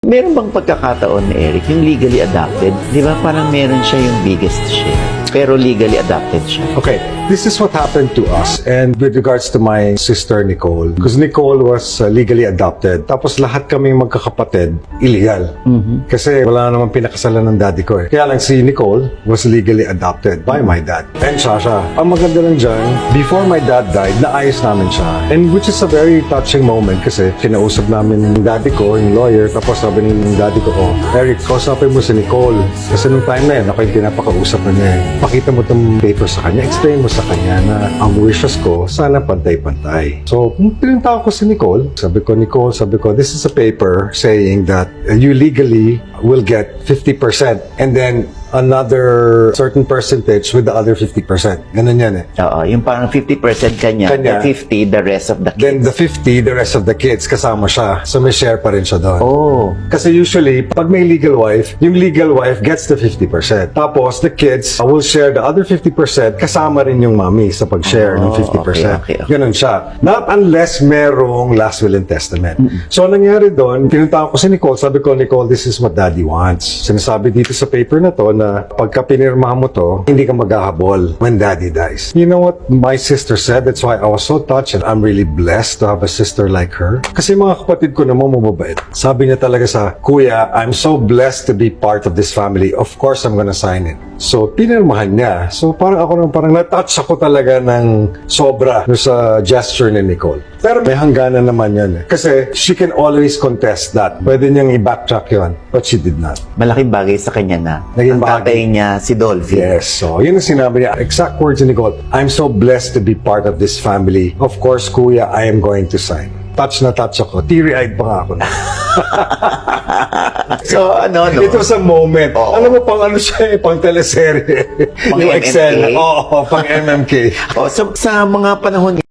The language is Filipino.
Meron bang pagkakataon ni Eric, yung legally adopted, di ba parang meron siya yung biggest share, pero legally adopted siya. Okay, this is what happened to us and with regards to my sister Nicole. Because Nicole was legally adopted. Tapos lahat kaming magkakapatid, illegal. Kasi wala namang pinakasalan ng daddy ko eh. Kaya lang si Nicole was legally adopted by my dad. And Sasha, ang maganda lang dyan, before my dad died, naayos namin siya. And which is a very touching moment kasi kinausap namin yung daddy ko, yung lawyer, tapos sabi ng daddy ko, oh, Eric, kausapin mo si Nicole. Kasi nung time na yun, ako yung pinapakausap na niya eh. Pakita mo itong paper sa kanya, explain mo sa kanya na ang wishes ko, sana pantay-pantay. So, pinunta ko si Nicole, sabi ko, this is a paper saying that you legally will get 50% and then another certain percentage with the other 50%. Ganun yan eh. Oo, yung parang 50% kanya, the 50, the rest of the kids. Then the 50, the rest of the kids, kasama siya. So may share pa rin siya doon. Oh. Kasi usually, pag may legal wife, yung legal wife gets the 50%. Tapos, the kids will share the other 50% kasama rin yung mommy sa pag-share ng 50%. Okay. Ganun siya. Not unless merong last will and testament. So, nangyari doon, pinunta ko si Nicole, sabi ko, Nicole, this is what daddy wants. Sinasabi dito sa paper na to na pagka pinirmahan mo to, hindi ka maghahabol when daddy dies. You know what my sister said? That's why I was so touched and I'm really blessed to have a sister like her. Kasi mga kapatid ko naman mababait. Sabi niya talaga sa, Kuya, I'm so blessed to be part of this family. Of course, I'm gonna sign it. So, pinirmahan niya. So, parang na-touch ako talaga ng sobra sa gesture ni Nicole. Pero may hangganan naman yan eh. Kasi she can always contest that. Pwede niyang i-backtrack yun. But she did not. Malaking bagay sa kanya na Naging ang tatay niya si Dolphy. Yes. So, yun ang sinabi niya. Exact words ni Nicole. I'm so blessed to be part of this family. Of course, Kuya, I am going to sign. Touch na touch ako. Teary-eyed pa nga ako na. So, ano, no? It was a moment. Oo. Alam mo, pang ano siya eh, pang teleserye. Pang Yung MMK? Excel. Oo, pang MMK. Oh, sa mga panahon